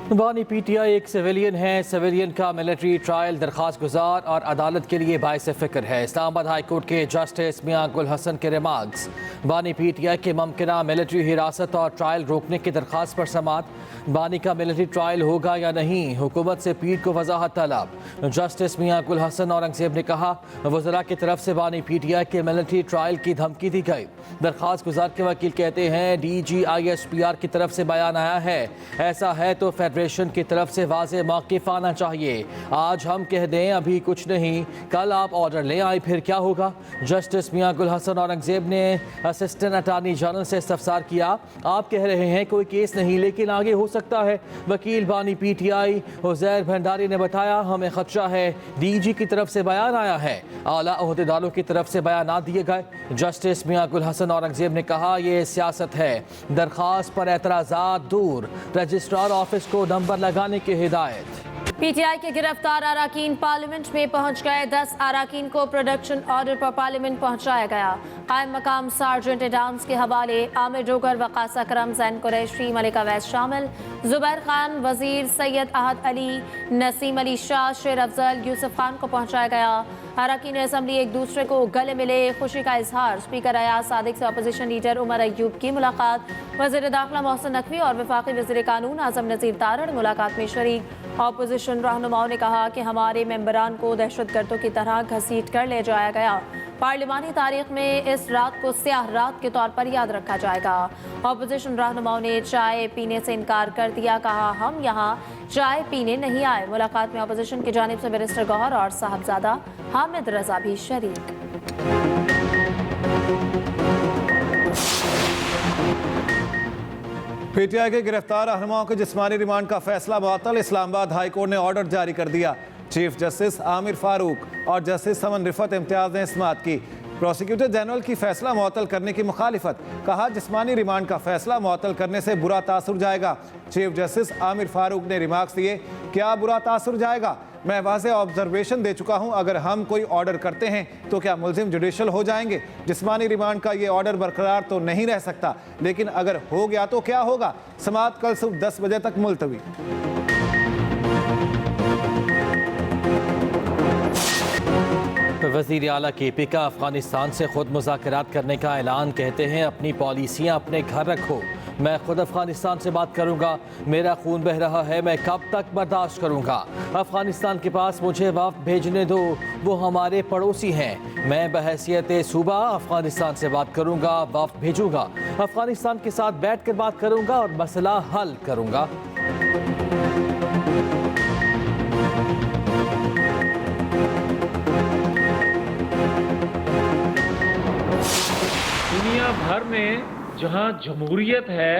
बानी पीटीआई एक सिविलियन है। सिविलियन का मिलिट्री ट्रायल दरख्वास्त गुजार और अदालत के लिए बाइस फिक्र है। इस्लामाबाद हाई कोर्ट के जस्टिस मियां गुल हसन के रिमार्क्स। बानी पीटीआई के मुमकिना मिलिट्री हिरासत और ट्रायल रोकने की दरख्वास्त पर समात। बानी का मिलिट्री ट्रायल होगा या नहीं, हुकूमत से पीर को वजाहत तलब। जस्टिस मियां गुल हसन औरंगजेब ने कहा, वज़रा की तरफ से बानी पीटीआई के मिलिट्री ट्रायल की धमकी दी गई। दरख्वास्त गुजार के वकील कहते हैं DGISPR की तरफ से बयान आया है, ऐसा है तो फेडरेशन की तरफ से वाज़े मौक़िफ़ आना चाहिए। आज हम कह दें अभी कुछ नहीं, कल आप ऑर्डर ले आए, फिर क्या होगा। जस्टिस मियां गुल हसन औरंगजेब ने असिस्टेंट अटार्नी जनरल से इस्तफसार किया, आप कह रहे हैं कोई केस नहीं, लेकिन आगे हो सकता है। वकील बानी पीटीआई उज़ैर भंडारी ने बताया, हमें खदशा है, DG की तरफ से बयान आया है, आला अहदेदारों की तरफ से बयान दिए गए। जस्टिस मियां गुल हसन औरंगजेब ने कहा, यह सियासत है, दरख्वास्त पर एतराज़ात दूर, रजिस्ट्रार ऑफिस को नंबर लगाने की हिदायत। पीटीआई के गिरफ्तार अराकीन पार्लियामेंट में पहुंच गए। 10 अराकीन को प्रोडक्शन ऑर्डर पर पार्लियामेंट पहुंचाया गया। कायम मकाम सार्जेंट एडाम्स के हवाले आमिर डोगर, वकास अकरम, जैन कुरैशी, मलिका वैस शामिल। जुबैर खान, वजीर सैयद अहद अली, नसीम अली शाह, शेर अफजल, यूसुफ खान को पहुंचाया गया। अराकीन असम्बली एक दूसरे को गले मिले, खुशी का इजहार। स्पीकर अयाज सादिक से अपोजिशन लीडर उमर अयूब की मुलाकात। वज़ीर दाखिला मोहसिन नकवी और वफाकी वज़ीर कानून आज़म नज़ीर तारड़ मुलाकात में शरीक। अपोजिशन रहनुमाओं ने कहा कि हमारे मेंबरान को दहशतगर्दों की तरह घसीट कर ले जाया गया। पार्लिमानी तारीख में इस रात को स्याह रात के तौर पर याद रखा जाएगा। अपोजिशन रहनुमाओं ने चाय पीने से इनकार कर दिया, कहा हम यहाँ चाय पीने नहीं आए। मुलाकात में अपोजिशन की जानिब से बैरिस्टर गौहर और साहबजादा हामिद रजा भी शरीक। पीटीआई के गिरफ्तार रहनुमाओं के जिस्मानी रिमांड का फैसला मुअत्तल। इस्लामाबाद हाई कोर्ट ने ऑर्डर जारी कर दिया। चीफ जस्टिस आमिर फारूक और जस्टिस समन रिफत इम्तियाज ने समाअत की। प्रोसिक्यूटर जनरल की फैसला मुअत्तल करने की मुखालिफत, कहा जिस्मानी रिमांड का फैसला मुअत्तल करने से बुरा तासुर जाएगा। चीफ जस्टिस आमिर फारूक ने रिमार्क्स दिए, क्या बुरा तासुर जाएगा, मैं वाज़ेह ऑब्जर्वेशन दे चुका हूं, अगर हम कोई ऑर्डर करते हैं तो क्या मुल्जिम जुडिशल हो जाएंगे। जिस्मानी रिमांड का ये ऑर्डर बरकरार तो नहीं रह सकता, लेकिन अगर हो गया तो क्या होगा। समाअत कल सुबह 10 बजे तक मुलतवी। वज़ीर आला KP का अफगानिस्तान से खुद मुज़ाकरात करने का ऐलान। कहते हैं अपनी पॉलिसियाँ अपने घर रखो, मैं खुद अफगानिस्तान से बात करूंगा, मेरा खून बह रहा है, मैं कब तक बर्दाश्त करूंगा। अफगानिस्तान के पास मुझे वफ़द भेजने दो, वो हमारे पड़ोसी हैं। मैं बहैसियत सूबा अफगानिस्तान से बात करूंगा, वफ़द भेजूंगा, अफगानिस्तान के साथ बैठ कर बात करूंगा और मसला हल करूंगा। दुनिया भर में जहां जमहूरियत है,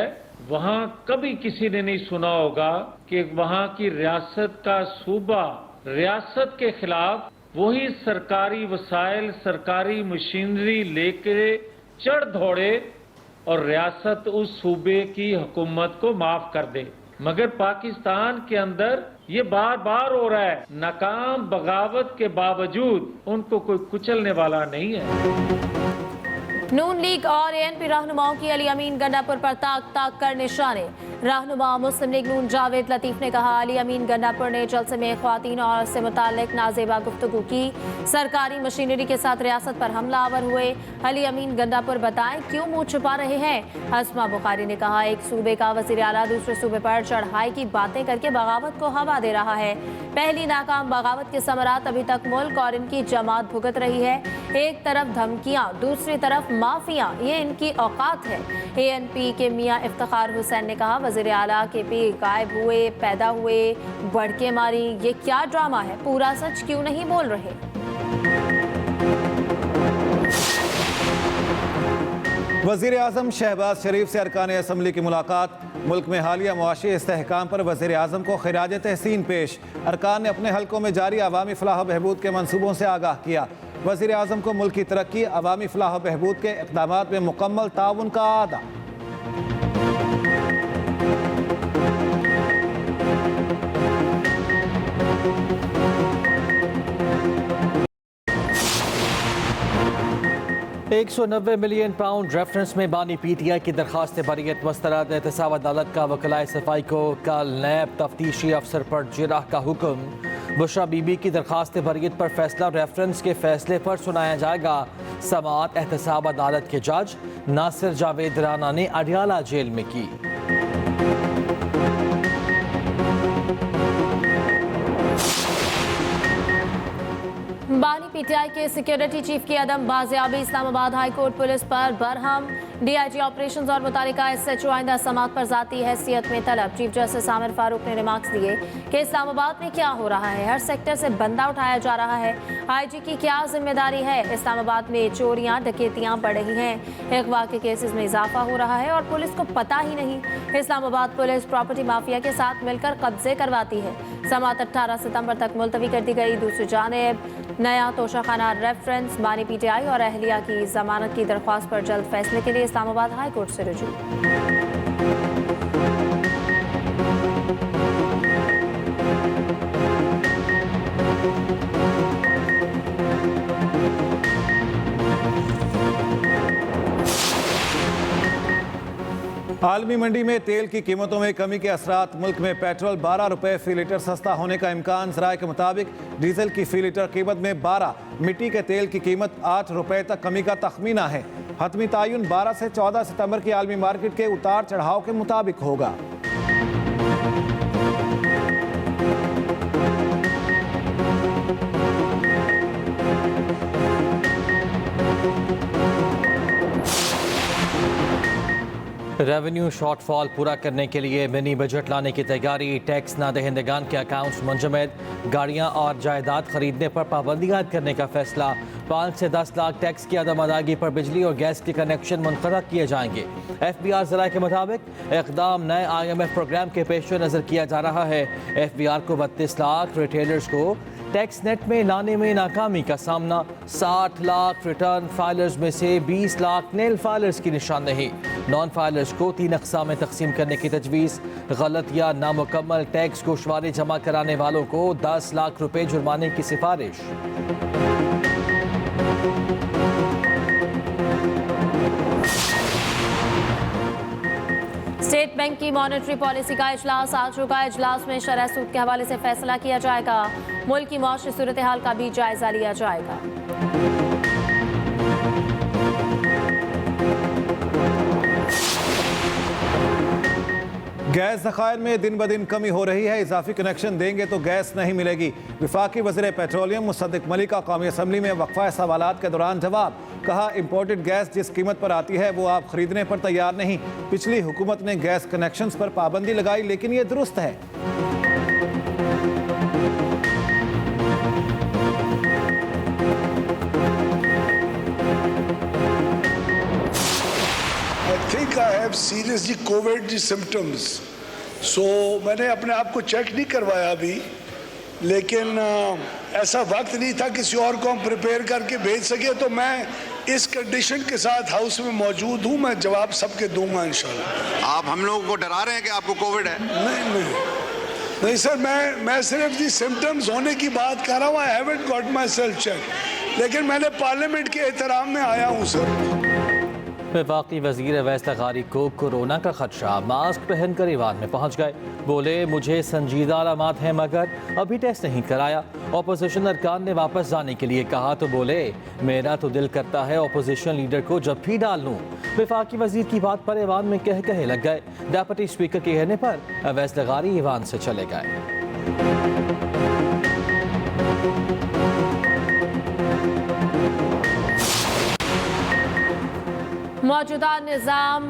वहां कभी किसी ने नहीं सुना होगा कि वहां की रियासत का सूबा रियासत के खिलाफ वही सरकारी वसाइल, सरकारी मशीनरी लेके चढ़ दौड़े और रियासत उस सूबे की हुकूमत को माफ कर दे। मगर पाकिस्तान के अंदर ये बार बार हो रहा है। नाकाम बगावत के बावजूद उनको कोई कुचलने वाला नहीं है। नून लीग और ANP रहनुमाओं की अली अमीन गंडापुर पर ताक ताक कर निशाने। रहनुमा मुस्लिम लीग नून जावेद लतीफ ने कहा, अली अमीन गंडापुर ने जलसे में ख्वातीन और से मुतालिक नाजेबा गुफ्तगू की, सरकारी मशीनरी के साथ रियासत पर हमलावर हुए। अली अमीन गंडापुर बताएं क्यों मुंह छुपा रहे हैं। हस्मा बुखारी ने कहा, एक सूबे का वज़ीर आला दूसरे सूबे पर चढ़ाई की बातें करके बगावत को हवा दे रहा है। पहली नाकाम बगावत के समरात अभी तक मुल्क और इनकी जमात भुगत रही है। एक तरफ धमकियां, दूसरी तरफ माफिया, ये इनकी औकात है। ANP के मियां इफ्तिखार हुसैन ने कहा, वज़ीर आला KP गायब हुए, पैदा हुए, बढ़ के मारी, ये क्या ड्रामा है, पूरा सच क्यों नहीं बोल रहे। वज़ीर आज़म शहबाज शरीफ से अरकान असम्बली की मुलाकात। मुल्क में हालिया मुआशी इस्तेहकाम पर वज़ीर आज़म को खिराज तहसीन पेश। अरकान ने अपने हल्कों में जारी अवामी फलाह बहबूद के मनसूबों से आगाह किया। वज़ीर आज़म को मुल्क की तरक्की, अवामी फलाह बहबूद के इक़दामात में मुकम्मल ताउन का आदा। 190 मिलियन पाउंड रेफरेंस में बानी PTI की दरखास्त बरीयत मुस्तरद। एहतसाब अदालत का वकलाए सफाई को कल नैब तफ्तीशी अफसर पर जिरह का हुक्म। बुशरा बीबी की दरखास्त बरीयत पर फैसला रेफरेंस के फैसले पर सुनाया जाएगा। समाअत एहतसाब अदालत के जज नासिर जावेद राना ने अडियाला जेल में की। बानी PTI के सिक्योरिटी चीफ की अदम बाजियाबी। इस्लामाबाद हाई कोर्ट पुलिस पर बरहम। DIG ऑपरेशंस और मुतालिका SHO आइंदा समाअत पर जाती हैसियत में तलब। चीफ जस्टिस आमिर फारूक ने रिमार्क्स दिए कि इस्लामाबाद में क्या हो रहा है, हर सेक्टर से बंदा उठाया जा रहा है, IG की क्या जिम्मेदारी है। इस्लामाबाद में चोरियां डकैतियां बढ़ रही हैं, अगवा के केसेस में इजाफा हो रहा है और पुलिस को पता ही नहीं। इस्लामाबाद पुलिस प्रॉपर्टी माफिया के साथ मिलकर कब्जे करवाती है। समाअत 18 सितंबर तक मुलतवी कर दी गई। दूसरी जानिब नया तोशाखाना रेफरेंस बानी PTI और अहलिया की जमानत की दरख्वास्त पर जल्द फैसले के लिए इस्लामाबाद हाई कोर्ट से रुजू। आलमी मंडी में तेल की कीमतों में कमी के असरात। मुल्क में पेट्रोल 12 रुपये फी लीटर सस्ता होने का इम्कान। ज़राए के मुताबिक डीजल की फी लीटर कीमत में 12, मिट्टी के तेल की कीमत 8 रुपये तक कमी का तखमीना है। हतमी तायुन 12 से 14 सितंबर की आलमी मार्केट के उतार चढ़ाव के मुताबिक होगा। रेवेन्यू शॉर्टफॉल पूरा करने के लिए मिनी बजट लाने की तैयारी। टैक्स ना दहिंदगान के अकाउंट्स मुंजमद। गाड़ियां और जायदाद खरीदने पर पाबंदी आयद करने का फैसला। 5 से 10 लाख टैक्स की अदम अदायगी पर बिजली और गैस के कनेक्शन मुनक़ता किए जाएंगे। FBR ज़राए के मुताबिक इक़दाम नए IMF प्रोग्राम के पेश नज़र किया जा रहा है। FBR को 32 लाख रिटेलर्स को टैक्स नेट में लाने में नाकामी का सामना। 60 लाख रिटर्न फाइलर्स में से 20 लाख नेल फाइलर्स की निशानदेही। नॉन फाइलर्स को 3 अक़साम में तकसीम करने की तजवीज़। गलत या नामुकम्मल टैक्स गोशवारे जमा कराने वालों को 10 लाख रुपए जुर्माने की सिफारिश। स्टेट बैंक की मॉनेटरी पॉलिसी का इजलास आज होगा। इजलास में शरह सूद के हवाले से फैसला किया जाएगा। मुल्क की मौसमी सूरत हाल का भी जायजा लिया जाएगा। गैस ज़खायर में दिन ब दिन कमी हो रही है। इजाफी कनेक्शन देंगे तो गैस नहीं मिलेगी। वफाकी वज़ीर पेट्रोलियम मुसद्दिक मलिक का कौमी असम्बली में वक्फा सवालात के दौरान जवाब। कहा, इम्पोर्टेड गैस जिस कीमत पर आती है वो आप खरीदने पर तैयार नहीं। पिछली हुकूमत ने गैस कनेक्शंस पर पाबंदी लगाई, लेकिन ये दुरुस्त है। I think I have seriously COVID symptoms. So मैंने अपने आप को चेक नहीं करवाया अभी, लेकिन ऐसा वक्त नहीं था किसी और को हम प्रिपेयर करके भेज सके। तो मैं इस कंडीशन के साथ हाउस में मौजूद हूँ। मैं जवाब सबके दूंगा इंशाल्लाह। आप हम लोगों को डरा रहे हैं कि आपको कोविड है? नहीं सर, मैं सिर्फ जी सिम्टम्स होने की बात कर रहा हूँ। I haven't got myself check, लेकिन मैंने पार्लियामेंट के एहतराम में आया हूँ सर। वफाकी वज़ीर अवैस लगारी को कोरोना का खदशा। मास्क पहनकर ईवान में पहुंच गए। बोले, मुझे संजीदा अलामात हैं मगर अभी टेस्ट नहीं कराया। अपोजिशन अरकान ने वापस जाने के लिए कहा तो बोले, मेरा तो दिल करता है अपोजिशन लीडर को जब भी डाल लूँ। वफाकी वज़ीर की बात पर ईवान में कहे लग गए। डेप्यूटी स्पीकर के कहने पर अवैस लगारी ईवान से चले गए। मौजूदा निज़ाम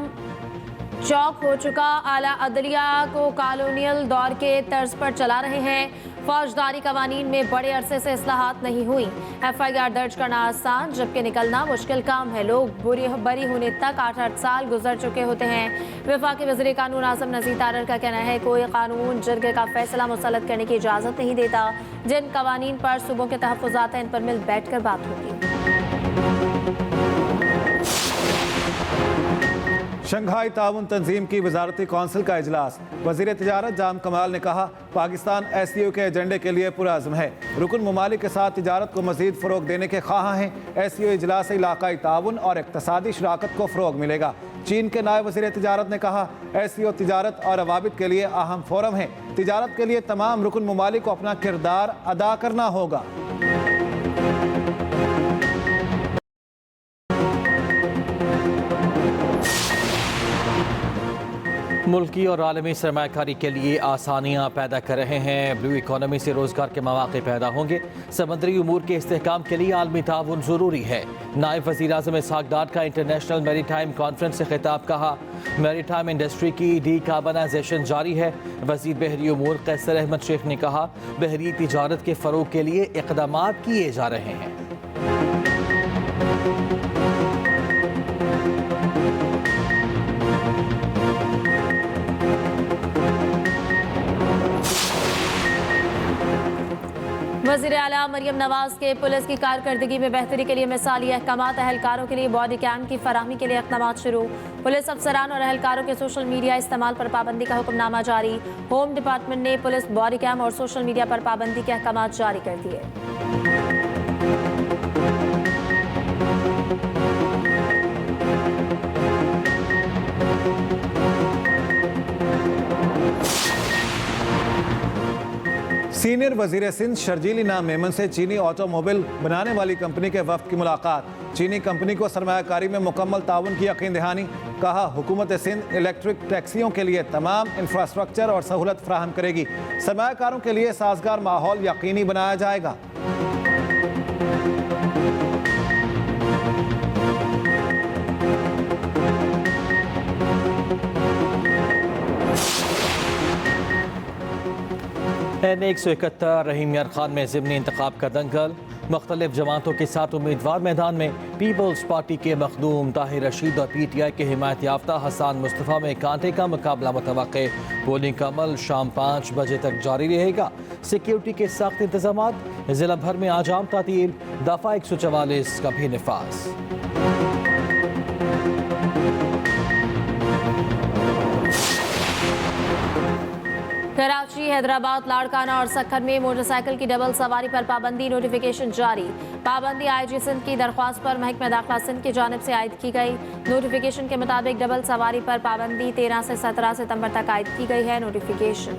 चौक हो चुका। आला अदलिया को कॉलोनियल दौर के तर्ज पर चला रहे हैं। फौजदारी कवानीन में बड़े अरसे से इस्लाहात नहीं हुई। FIR दर्ज करना आसान जबकि निकलना मुश्किल काम है। लोग बरी होने तक 8-8 साल गुजर चुके होते हैं। वफाकी वज़ीर कानून आज़म नज़ीर तारर का कहना है, कोई कानून जरगे का फैसला मुसल्लत करने की इजाज़त नहीं देता। जिन कवानीन पर सूबों के तहफ़्फ़ुज़ात हैं, इन पर मिल बैठ कर बात होगी। शंघाई ताउन तंजीम की वजारती कौंसिल का इजलास। वजीर तिजारत जाम कमाल ने कहा, पाकिस्तान SCO के एजेंडे के लिए पुरअज़्म है। रुकन ममालिक के साथ तिजारत को मजीद फ़रोग देने के ख्वाह हैं। SCO इजलास से इलाकाई ताउन और इक़्तिसादी शराकत को फ़रोग मिलेगा। चीन के नायब वज़ीर तिजारत ने कहा, SCO तिजारत और रवाबित के लिए अहम फोरम है। तिजारत के लिए तमाम रुकन ममालिक को अपना किरदार अदा करना होगा। मुल्की और आलमी सरमायाकारी के लिए आसानियाँ पैदा कर रहे हैं। ब्लू इकॉनमी से रोज़गार के मौक़े पैदा होंगे। समंदरी उमूर के इस्तेहकाम के लिए आलमी ताउन ज़रूरी है। नायब वज़ीर आज़म इसहाक़ डार का इंटरनेशनल मैरीटाइम कॉन्फ्रेंस से खिताब। कहा, मैरीटाइम इंडस्ट्री की डीकार्बनाइजेशन जारी है। वज़ीर बहरी उमूर कैसर अहमद शेख ने कहा, बहरी तिजारत के फ़रोग़ के लिए इक़दाम किए जा रहे हैं। वज़ीर आला मरियम नवाज के पुलिस की कारकर्दगी में बेहतरी के लिए मिसाली अहकामात। अहलकारों के लिए बॉडी कैम की फराहमी के लिए इक़दाम शुरू। पुलिस अफसरान और अहलकारों के सोशल मीडिया इस्तेमाल पर पाबंदी का हुक्मनामा जारी। होम डिपार्टमेंट ने पुलिस बॉडी कैम और सोशल मीडिया पर पाबंदी के अहकामात जारी कर दिए। सीनियर वजीर सिंध शर्जीली नाम मेमन से चीनी ऑटोमोबाइल बनाने वाली कंपनी के वफ्द की मुलाकात। चीनी कंपनी को सरमायाकारी में मुकम्मल ताउन की यकीन दहानी। कहा, हुकूमत सिंध इलेक्ट्रिक टैक्सियों के लिए तमाम इंफ्रास्ट्रक्चर और सहूलत फराहम करेगी। सरमायाकारों के लिए साजगार माहौल यकीनी बनाया जाएगा। N171 रहीम यार खान में ज़िमनी इंतखाब का दंगल। मुख्तलिफ जमातों के साथ उम्मीदवार मैदान में। पीपल्स पार्टी के मखदूम ताहिर रशीद और PTI के हिमायत याफ्ता हसन मुस्तफ़ा में कांटे का मुकाबला मुतवक्के। पोलिंग का अमल शाम 5 बजे तक जारी रहेगा। सिक्योरिटी के सख्त इंतजाम। जिला भर में आजाम तातील। दफ़ा 144 का भी निफाज। कराची, हैदराबाद, लाड़काना और सक्खर में मोटरसाइकिल की डबल सवारी पर पाबंदी। नोटिफिकेशन जारी। पाबंदी IG सिंध की दरख्वास्त पर महकमा दाखिला सिंध की जानिब से आयद की गई। नोटिफिकेशन के मुताबिक डबल सवारी पर पाबंदी 13 से 17 सितंबर तक आयद की गई है। नोटिफिकेशन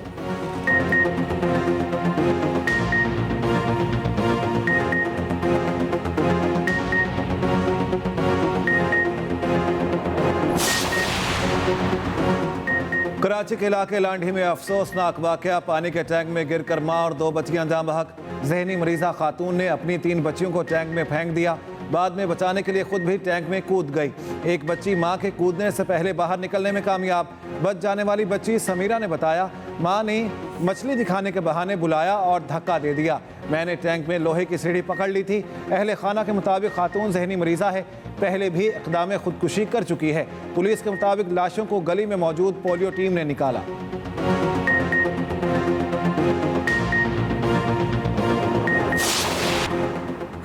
कराची के इलाके लांढी में अफसोसनाक वाकया। पानी के टैंक में गिरकर मां और 2 बच्चियां जाँ बहक। जहनी मरीजा खातून ने अपनी 3 बच्चियों को टैंक में फेंक दिया। बाद में बचाने के लिए खुद भी टैंक में कूद गई। एक बच्ची मां के कूदने से पहले बाहर निकलने में कामयाब। बच जाने वाली बच्ची समीरा ने बताया, मां ने मछली दिखाने के बहाने बुलाया और धक्का दे दिया। मैंने टैंक में लोहे की सीढ़ी पकड़ ली थी। अहले खाना के मुताबिक खातून जहनी मरीजा है, पहले भी इक़दाम खुदकुशी कर चुकी है। पुलिस के मुताबिक लाशों को गली में मौजूद पोलियो टीम ने निकाला।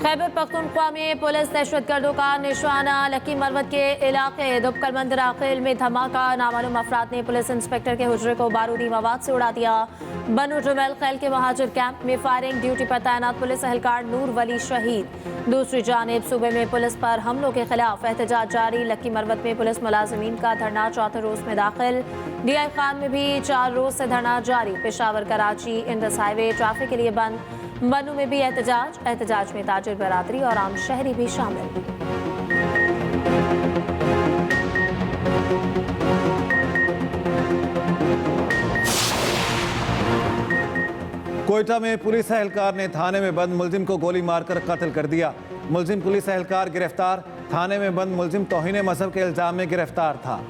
खैबर पख्तूनख्वा में पुलिस दहशतगर्दों का निशाना। लकी मरवत के इलाके दुबकर मंदिर आखिल में धमाका। नामालूम अफराद ने पुलिस इंस्पेक्टर के हुजरे को बारूदी मवाद से उड़ा दिया। बनु जुमैल खैल के महाजिर कैंप में फायरिंग। ड्यूटी पर तैनात पुलिस एहलकार नूर वली शहीद। दूसरी जानिब सूबे में पुलिस पर हमलों के खिलाफ एहतजाज जारी। लकी मरवत में पुलिस मुलाजिमीन का धरना 4थे रोज में दाखिल। DI खान में भी 4 रोज से धरना जारी। Peshawar, Karachi, Indus highway traffic के लिए बंद। बनू में भी एहतजाज में ताजिर बरादरी और आम शहरी भी शामिल। कोयटा में पुलिस एहलकार ने थाने में बंद मुलजिम को गोली मारकर कत्ल कर दिया। मुलजिम पुलिस एहलकार गिरफ्तार। थाने में बंद मुलजिम तौहीन मजहब के इल्जाम में गिरफ्तार था।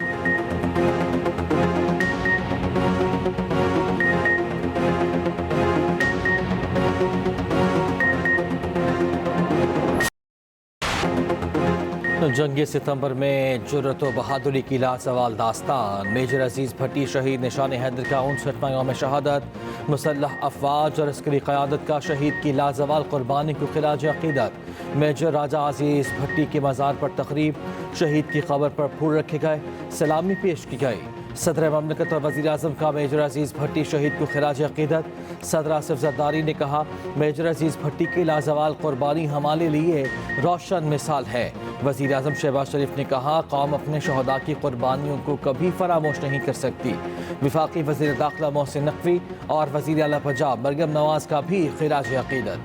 जंग सितंबर में जुर्रत व बहादुरी की लाजवाल दास्तान। मेजर अजीज़ भट्टी शहीद निशान हैदर का 59वां यौम शहादत। मुसल्लह अफवाज और अस्करी क़यादत का शहीद की लाजवाल कुर्बानी को खिराज अक़ीदत। मेजर राजा अजीज़ भट्टी के मज़ार पर तक़रीब। शहीद की खबर पर फूल रखे गए, सलामी पेश की गई। सदर ममलकत और वज़ीर आज़म का मेजर अजीज़ भट्टी शहीद को खिराज अक़ीदत। सदर आसिफ ज़रदारी ने कहा, मेजर अजीज़ भट्टी की लाजवाल कुर्बानी हमारे लिए रोशन मिसाल है। वज़ीर आज़म शहबाज शरीफ ने कहा, कौम अपने शहदा की कुर्बानियों को कभी फरामोश नहीं कर सकती। वफाकी वज़ीर दाखिला मोहसिन नकवी और वज़ीर आला पंजाब मरियम नवाज़ का भी खिराज अक़ीदत।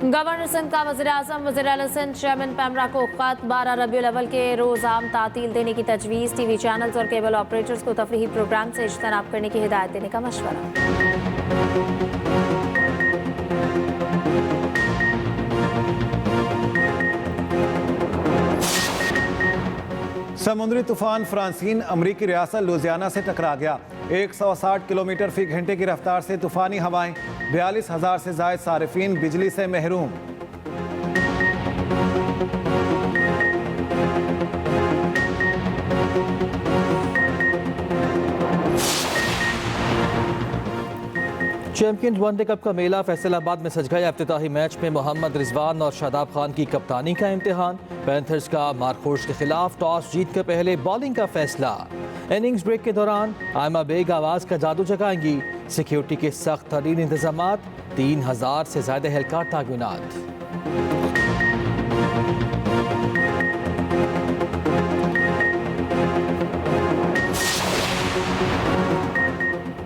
गवर्नर सिंध का वज़ीर आज़म वज़ीर आला सिंध चेयरमैन पैमरा को खत 12 रबीउल अव्वल के रोज़ आम तातील देने की तजवीज़। टीवी चैनल्स और केबल ऑपरेटर्स को तफरीही प्रोग्राम से इज्तनाब करने की हिदायत देने का मशवरा। समुद्री तूफान फ्रांसीन अमरीकी रियासत लुजियाना से टकरा गया। 160 किलोमीटर फी घंटे की रफ्तार से तूफानी हवाएं, 42,000 से जायद सारिफीन बिजली से महरूम। चैंपियंस वनडे कप का मेला फैसलाबाद में सज गया। इफ्तिताही मैच में मोहम्मद रिजवान और शादाब खान की कप्तानी का इम्तिहान। पैंथर्स का मार्कोर्स के खिलाफ टॉस जीत कर पहले बॉलिंग का फैसला। इनिंग्स ब्रेक के दौरान आयमा बेग आवाज़ का जादू जगाएंगी। सिक्योरिटी के सख्त तरीन इंतजाम, 3000 से ज्यादा एहलकार तैनात।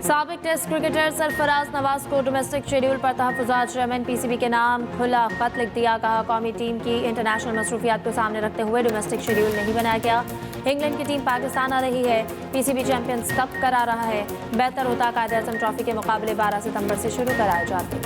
साबिक टेस्ट क्रिकेटर सरफराज नवाज को डोमेस्टिक शेड्यूल पर तहफ़्फ़ुज़ात चेयरमैन पीसीबी के नाम खुला खत लिख दिया। कहा, कौमी टीम की इंटरनेशनल मसरूफियात को सामने रखते हुए डोमेस्टिक शेड्यूल नहीं बनाया गया। इंग्लैंड की टीम पाकिस्तान आ रही है। पीसीबी चैंपियंस कप करा रहा है। बेहतर होता कायदे-ए-आज़म ट्रॉफी के मुकाबले 12 सितंबर से शुरू कराए जाते।